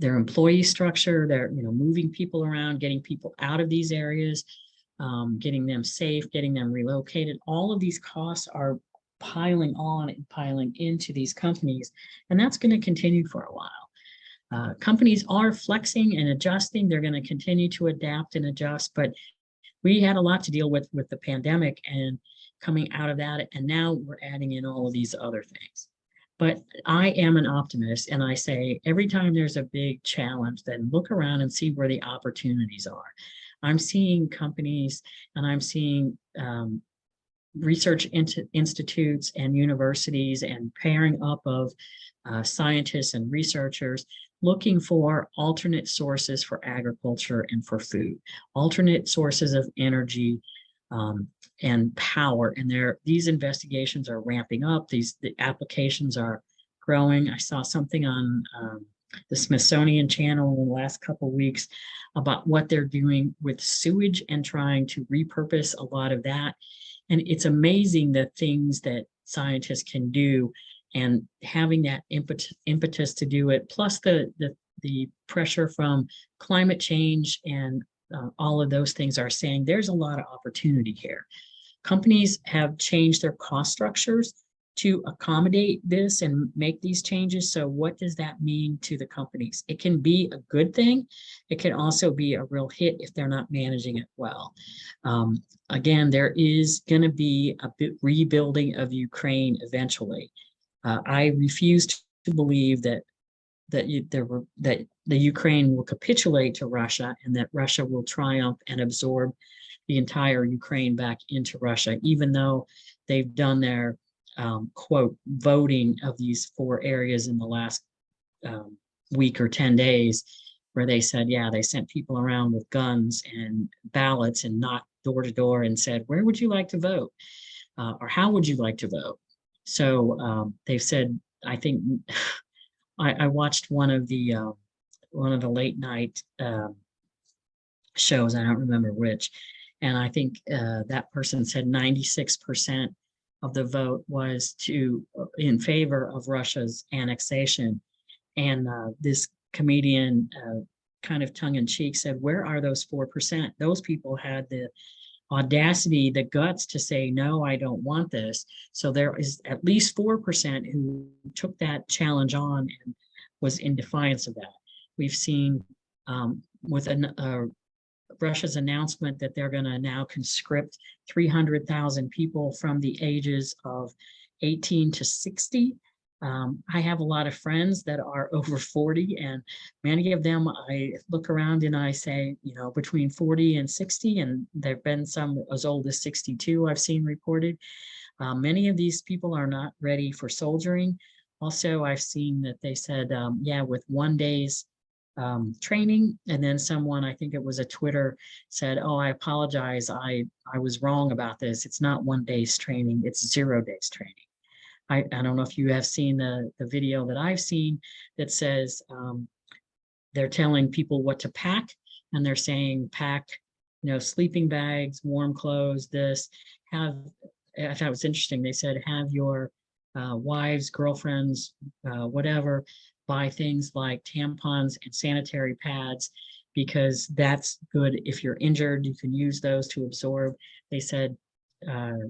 employee structure. They're, moving people around, getting people out of these areas, getting them safe, getting them relocated. All of these costs are piling on and piling into these companies, and that's going to continue for a while. Companies are flexing and adjusting. They're going to continue to adapt and adjust, but we had a lot to deal with the pandemic and coming out of that, and now we're adding in all of these other things. But I am an optimist, and I say every time there's a big challenge, then look around and see where the opportunities are. I'm seeing companies, and I'm seeing research institutes and universities and pairing up of scientists and researchers looking for alternate sources for agriculture and for food, alternate sources of energy and power. And these investigations are ramping up. The applications are growing. I saw something on the Smithsonian Channel in the last couple of weeks about what they're doing with sewage and trying to repurpose a lot of that. And it's amazing the things that scientists can do, and having that impetus to do it, plus the pressure from climate change and all of those things are saying there's a lot of opportunity here. Companies have changed their cost structures to accommodate this and make these changes. So what does that mean to the companies? It can be a good thing. It can also be a real hit if they're not managing it well. Again, there is going to be a bit rebuilding of Ukraine eventually. I refuse to believe that the Ukraine will capitulate to Russia and that Russia will triumph and absorb the entire Ukraine back into Russia, even though they've done their quote voting of these 4 areas in the last week or 10 days, where they said, yeah, they sent people around with guns and ballots and knocked door to door and said, where would you like to vote? Or how would you like to vote? So they've said, I think I watched one of the late night shows, I don't remember which, and I think that person said 96% of the vote was in favor of Russia's annexation. And this comedian kind of tongue-in-cheek said, where are those 4%? Those people had the audacity, the guts to say, no, I don't want this. So there is at least 4% who took that challenge on and was in defiance of that. We've seen with Russia's announcement that they're going to now conscript 300,000 people from the ages of 18 to 60. I have a lot of friends that are over 40, and many of them I look around and I say, between 40 and 60, and there've been some as old as 62 I've seen reported. Many of these people are not ready for soldiering. Also, I've seen that they said, yeah, with 1 day's training, and then someone, I think it was a Twitter, said, oh, I apologize, I was wrong about this. It's not 1 day's training, it's 0 days training. I don't know if you have seen the video that I've seen that says they're telling people what to pack, and they're saying pack, sleeping bags, warm clothes, I thought it was interesting. They said have your wives, girlfriends, whatever, buy things like tampons and sanitary pads, because that's good. If you're injured, you can use those to absorb. They said,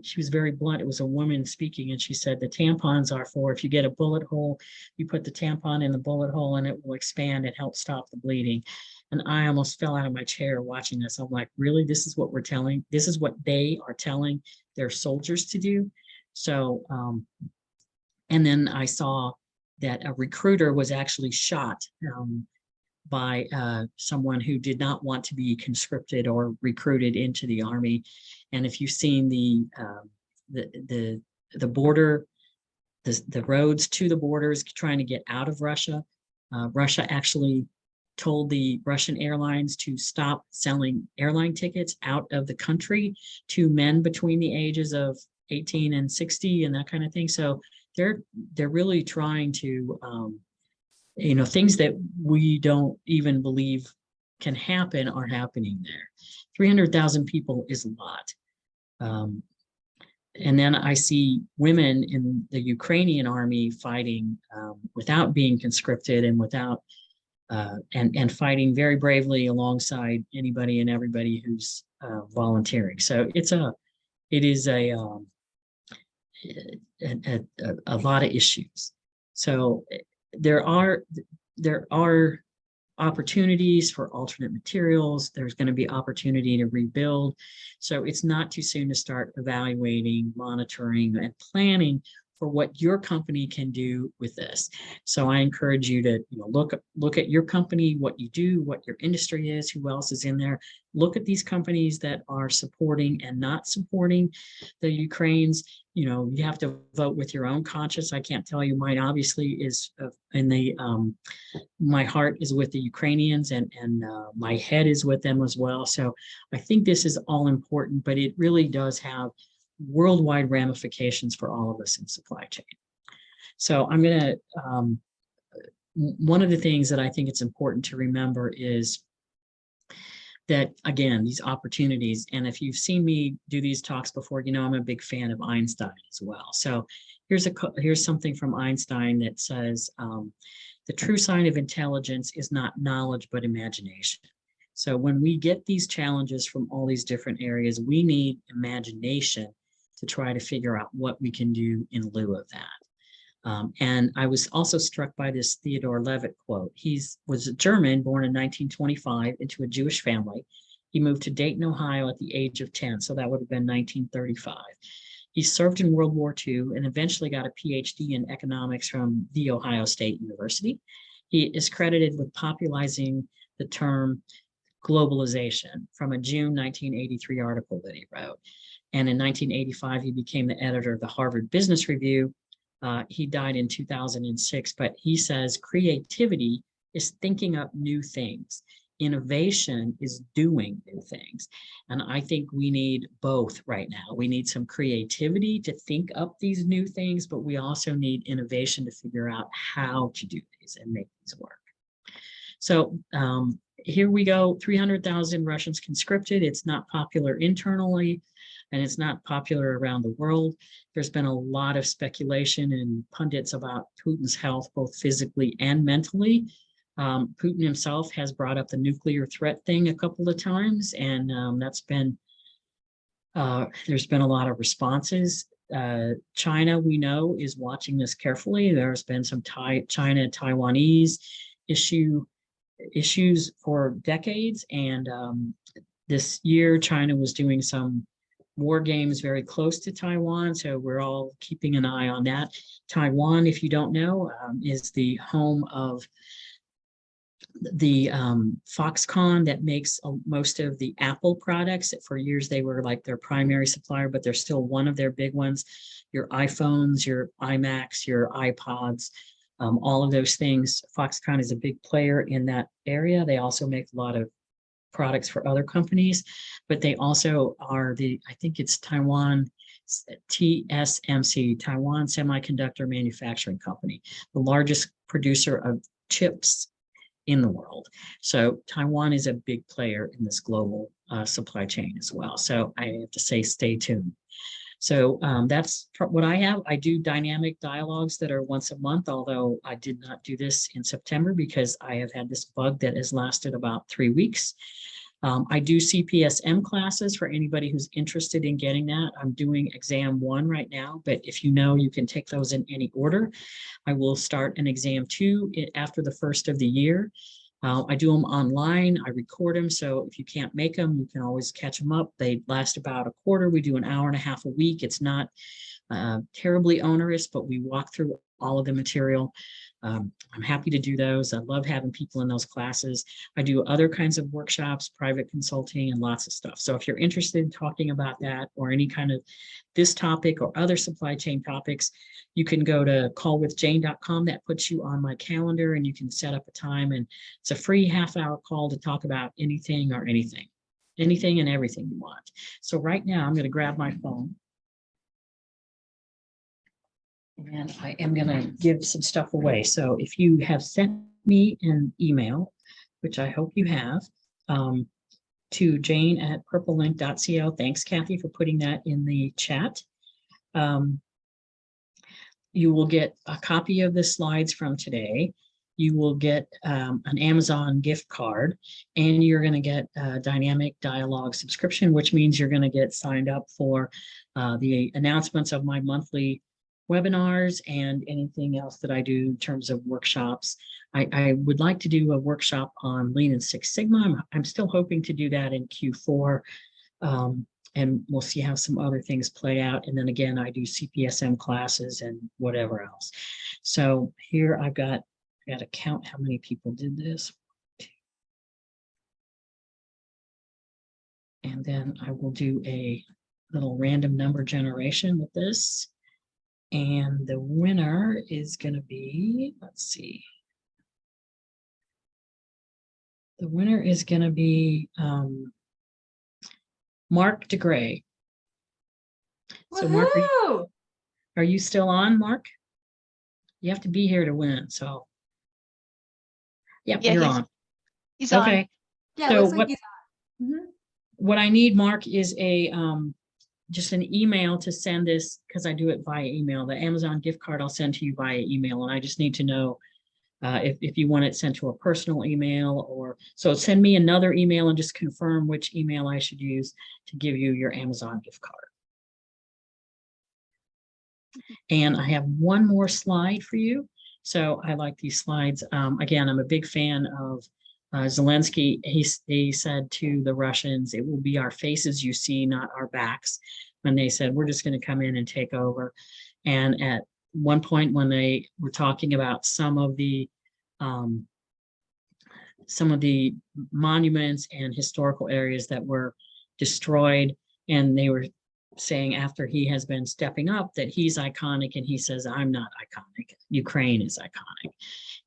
she was very blunt. It was a woman speaking, and she said the tampons are for if you get a bullet hole, you put the tampon in the bullet hole and it will expand and help stop the bleeding. And I almost fell out of my chair watching this. I'm like, really? This is what this is what they are telling their soldiers to do. So, and then I saw that a recruiter was actually shot by someone who did not want to be conscripted or recruited into the army. And if you've seen the border, the roads to the borders trying to get out of Russia, Russia actually told the Russian airlines to stop selling airline tickets out of the country to men between the ages of 18 and 60 and that kind of thing. So they're really trying to, things that we don't even believe can happen are happening there. 300,000 people is a lot. And then I see women in the Ukrainian army fighting without being conscripted and without and fighting very bravely alongside anybody and everybody who's volunteering. So it is a lot of issues. So there are opportunities for alternate materials. There's going to be opportunity to rebuild. So it's not too soon to start evaluating, monitoring, and planning for what your company can do with this. So I encourage you to look at your company, what you do, what your industry is, who else is in there. Look at these companies that are supporting and not supporting the Ukrainians. You have to vote with your own conscience. I can't tell you, mine obviously is in the my heart is with the Ukrainians, and my head is with them as well. So I think this is all important, but it really does have worldwide ramifications for all of us in supply chain. So I'm going to, one of the things that I think it's important to remember is that, again, these opportunities, and if you've seen me do these talks before, I'm a big fan of Einstein as well. So here's something from Einstein that says, the true sign of intelligence is not knowledge, but imagination. So when we get these challenges from all these different areas, we need imagination to try to figure out what we can do in lieu of that. And I was also struck by this Theodore Levitt quote. He was a German born in 1925 into a Jewish family. He moved to Dayton, Ohio at the age of 10, so that would have been 1935. He served in World War II and eventually got a PhD in economics from The Ohio State University. He is credited with popularizing the term globalization from a June 1983 article that he wrote. And in 1985, he became the editor of the Harvard Business Review. He died in 2006, but he says creativity is thinking up new things. Innovation is doing new things. And I think we need both right now. We need some creativity to think up these new things, but we also need innovation to figure out how to do these and make these work. So here we go, 300,000 Russians conscripted. It's not popular internally, and it's not popular around the world. There's been a lot of speculation and pundits about Putin's health, both physically and mentally. Putin himself has brought up the nuclear threat thing a couple of times, and that's been, there's been a lot of responses. China, we know, is watching this carefully. There's been some China-Taiwanese issues for decades, and this year China was doing some war games very close to Taiwan, so we're all keeping an eye on that. Taiwan, if you don't know, is the home of the Foxconn that makes most of the Apple products. For years they were like their primary supplier, but they're still one of their big ones. Your iPhones, your iMacs, your iPods, all of those things. Foxconn is a big player in that area. They also make a lot of products for other companies, but they also are I think it's Taiwan, TSMC, Taiwan Semi-Conductor Manufacturing Company, the largest producer of chips in the world. So Taiwan is a big player in this global supply chain as well. So I have to say, stay tuned. So that's what I have. I do dynamic dialogues that are once a month, although I did not do this in September because I have had this bug that has lasted about 3 weeks. I do CPSM classes for anybody who's interested in getting that. I'm doing exam 1 right now, but if you know, you can take those in any order. I will start an exam 2 after the first of the year. I do them online. I record them. So if you can't make them, you can always catch them up. They last about a quarter. We do an hour and a half a week. It's not terribly onerous, but we walk through all of the material. I'm happy to do those. I love having people in those classes. I do other kinds of workshops, private consulting, and lots of stuff. So if you're interested in talking about that or any kind of this topic or other supply chain topics, you can go to callwithjane.com. That puts you on my calendar and you can set up a time, and it's a free half-hour call to talk about anything or anything and everything you want. So right now I'm going to grab my phone. And I am going to give some stuff away. So if you have sent me an email, which I hope you have, to jane@purplelink.co. Thanks, Kathy, for putting that in the chat. You will get a copy of the slides from today. You will get an Amazon gift card, and you're going to get a dynamic dialogue subscription, which means you're going to get signed up for the announcements of my monthly webinars and anything else that I do in terms of workshops. I would like to do a workshop on Lean and Six Sigma. I'm still hoping to do that in Q4. And we'll see how some other things play out. And then again, I do CPSM classes and whatever else. So here I got to count how many people did this. And then I will do a little random number generation with this. And the winner is going to be, let's see. The winner is going to be Mark DeGray. So Mark, are you still on, Mark? You have to be here to win. So, yep, Yeah, you're on. He's on. Okay. Yeah, So looks like he's on. what I need, Mark, is a just an email to send this, because I do it via email. The Amazon gift card I'll send to you via email, and I just need to know if you want it sent to a personal email, or so send me another email and just confirm which email I should use to give you your Amazon gift card. And I have one more slide for you. So I like these slides. Again, I'm a big fan of Zelensky. He said to the Russians, it will be our faces you see, not our backs, when they said, we're just going to come in and take over. And at one point when they were talking about some of the monuments and historical areas that were destroyed, and they were saying after he has been stepping up that he's iconic, and he says, I'm not iconic. Ukraine is iconic.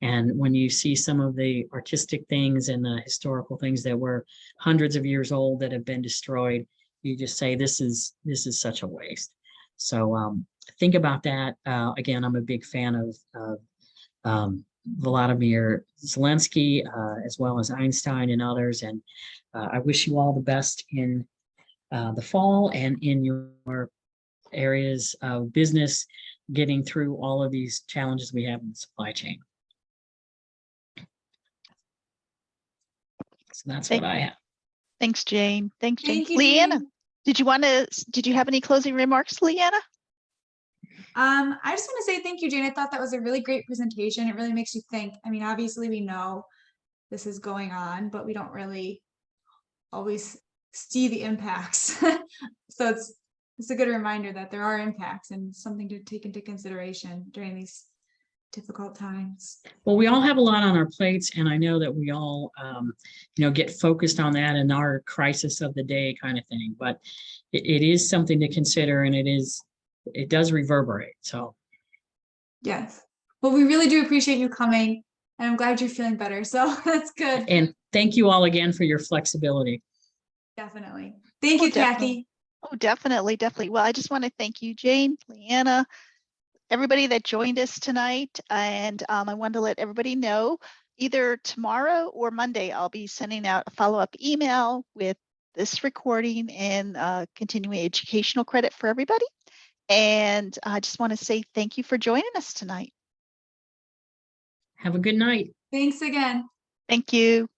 And when you see some of the artistic things and the historical things that were hundreds of years old that have been destroyed, you just say, this is such a waste. So think about that. Again, I'm a big fan of Vladimir Zelensky, as well as Einstein and others. And I wish you all the best in the fall and in your areas of business, getting through all of these challenges we have in the supply chain. So that's what I have. Thanks, Jane. Thanks, Jane. Thank you, Leanna, Jane. did you have any closing remarks, Leanna? I just want to say thank you, Jane. I thought that was a really great presentation. It really makes you think. I mean, obviously we know this is going on, but we don't really always see the impacts. So it's a good reminder that there are impacts and something to take into consideration during these difficult times. Well, we all have a lot on our plates, and I know that we all, get focused on that in our crisis of the day kind of thing. But it is something to consider, and it does reverberate. So, yes. Well, we really do appreciate you coming, and I'm glad you're feeling better. So that's good. And thank you all again for your flexibility. Definitely. Thank you, Kathy. Oh, definitely, definitely. Well, I just want to thank you, Jane, Leanna, everybody that joined us tonight. And I wanted to let everybody know either tomorrow or Monday, I'll be sending out a follow-up email with this recording and continuing educational credit for everybody. And I just want to say thank you for joining us tonight. Have a good night. Thanks again. Thank you.